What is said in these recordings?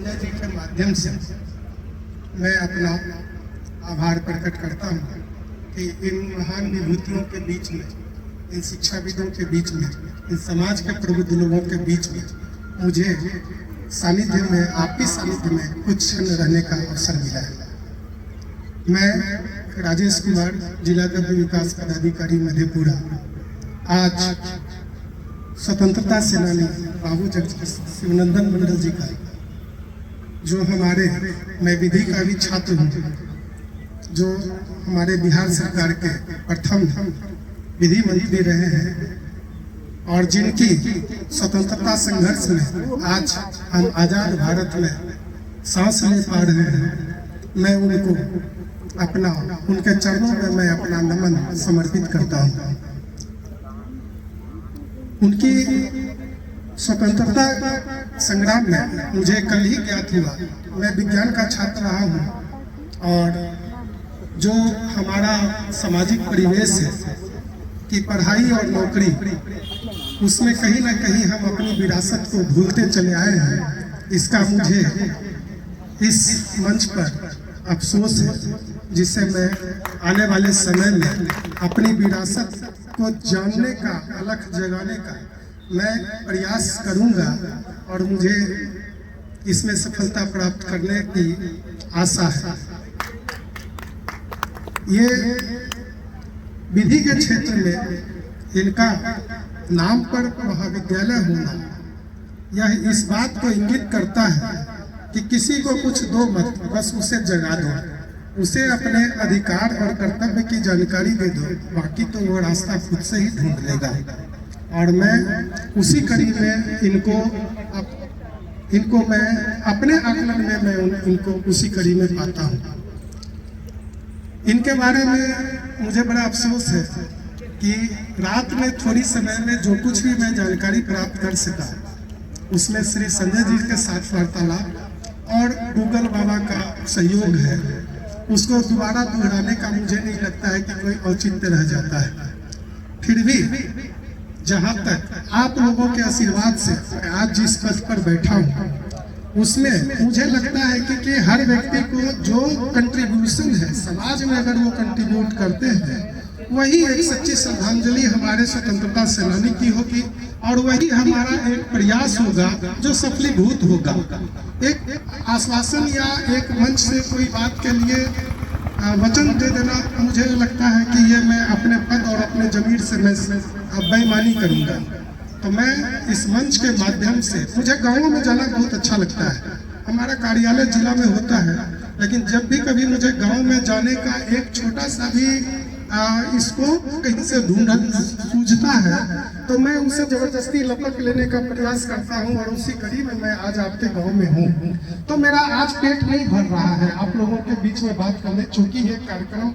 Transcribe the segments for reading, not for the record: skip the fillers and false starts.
संजय जी के माध्यम से मैं अपना आभार प्रकट करता हूँ कि इन महान विभूतियों के बीच में, इन शिक्षाविदों के बीच में, इन समाज के प्रबुद्ध लोगों के बीच में मुझे सानिध्य में, आपकी सानिध्य में कुछ क्षण रहने का अवसर मिला है। मैं राजेश कुमार, जिला गद्य विकास पदाधिकारी मधेपुरा, आज स्वतंत्रता सेनानी बाबू जगदीश शिवनंदन मंडल जी का, जो हमारे, मैं विधि का भी छात्र हूँ, जो हमारे बिहार सरकार के प्रथम विधि मंत्री रहे हैं और जिनकी स्वतंत्रता संघर्ष में आज हम आज़ाद भारत में सांस ले पा रहे हैं, मैं उनको उनके चरणों में मैं अपना नमन समर्पित करता हूँ। उनकी स्वतंत्रता संग्राम में मुझे कल ही ज्ञात हुआ, मैं विज्ञान का छात्र रहा हूँ और जो हमारा सामाजिक परिवेश है कि पढ़ाई और नौकरी, उसमें कहीं ना कहीं हम अपनी विरासत को भूलते चले आए हैं। इसका मुझे इस मंच पर अफसोस है, जिससे मैं आने वाले समय में अपनी विरासत को जानने का, अलख जगाने का मैं प्रयास करूंगा और मुझे इसमें सफलता प्राप्त करने की आशा है। ये विधि के क्षेत्र में इनका नाम पर महाविद्यालय होना, यह इस बात को इंगित करता है कि किसी को कुछ दो मत, बस उसे जगा दो, उसे अपने अधिकार और कर्तव्य की जानकारी दे दो, बाकी तो वो रास्ता खुद से ही ढूंढ लेगा। और मैं उसी कड़ी में इनको मैं अपने आकलन में मैं इनको उसी कड़ी में पाता हूँ। इनके बारे में मुझे बड़ा अफसोस है कि रात में थोड़ी समय में जो कुछ भी मैं जानकारी प्राप्त कर सका, उसमें श्री संजय जी के साथ वार्तालाप और गूगल बाबा का सहयोग है, उसको दोबारा दोहराने का मुझे नहीं लगता है कि कोई औचित्य रह जाता है। फिर भी जहाँ तक आप लोगों के आशीर्वाद से आज जिस पद पर बैठा हूँ, उसमें मुझे लगता है कि हर व्यक्ति को जो कंट्रीब्यूशन है समाज में, अगर वो कंट्रीब्यूट करते हैं, वही एक सच्ची श्रद्धांजलि हमारे स्वतंत्रता सेनानी की होगी और वही हमारा एक प्रयास होगा जो सफलीभूत होगा। एक आश्वासन या एक मंच से कोई बात के लिए वचन दे देना, मुझे लगता है कि ये मैं अपने पद और अपने जमीर से मैं बेईमानी करूँगा। तो मैं इस मंच के माध्यम से, मुझे गाँवों में जाना बहुत अच्छा लगता है, हमारा कार्यालय जिला में होता है, लेकिन जब भी कभी मुझे गांव में जाने का एक छोटा सा भी इसको कहीं से सूझता है, तो मैं उसे जबरदस्ती लपक लेने का प्रयास करता हूं और उसी कड़ी में मैं आज आपके गांव में हूं। तो मेरा आज पेट नहीं भर रहा है आप लोगों के बीच में बात करने, चूंकि ये कार्यक्रम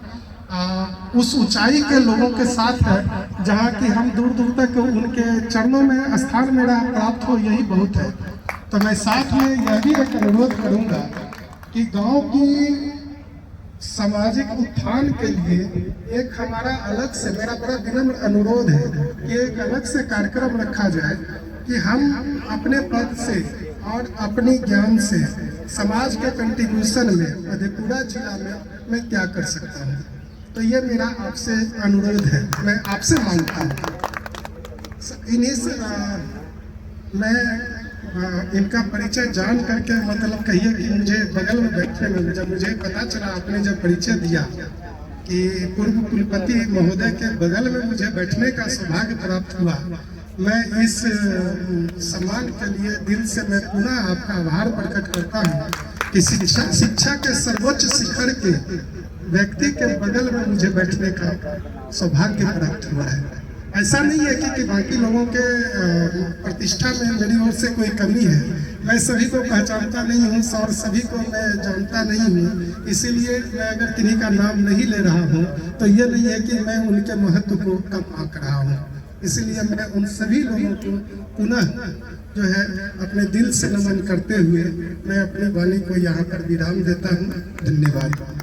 उस ऊंचाई के लोगों के साथ है जहाँ की हम दूर दूर तक उनके चरणों में स्थान मेरा प्राप्त हो, यही बहुत है। तो मैं साथ में यह भी एक अनुरोध करूंगा कि गांव की सामाजिक उत्थान के लिए एक हमारा अलग से, मेरा बड़ा विनम्र अनुरोध है कि एक अलग से कार्यक्रम रखा जाए कि हम अपने पद से और अपनी ज्ञान से समाज के कंट्रीब्यूशन में मधेपुरा जिला में मैं क्या कर सकता हूँ। तो ये मेरा आपसे अनुरोध है, मैं आपसे मांगता हूँ। इन्हीं से मैं इनका परिचय जान करके, मतलब कहिए कि मुझे बगल में बैठने में, जब मुझे पता चला, आपने जब परिचय दिया कि पूर्व कुलपति महोदय के बगल में मुझे बैठने का सौभाग्य प्राप्त हुआ, मैं इस सम्मान के लिए दिल से मैं पुनः आपका आभार प्रकट करता हूँ कि शिक्षा के सर्वोच्च शिखर के व्यक्ति के बगल में मुझे बैठने का सौभाग्य प्राप्त हुआ है। ऐसा नहीं है कि बाकी लोगों के प्रतिष्ठा में मेरी ओर से कोई कमी है, मैं सभी को पहचानता नहीं हूँ और सभी को मैं जानता नहीं हूँ, इसीलिए मैं अगर किन्हीं का नाम नहीं ले रहा हूँ तो ये नहीं है कि मैं उनके महत्व को कम आंक रहा हूँ। इसलिए मैं उन सभी लोगों को पुनः जो है अपने दिल से नमन करते हुए मैं अपनी वाणी को यहाँ पर विराम देता हूँ। धन्यवाद।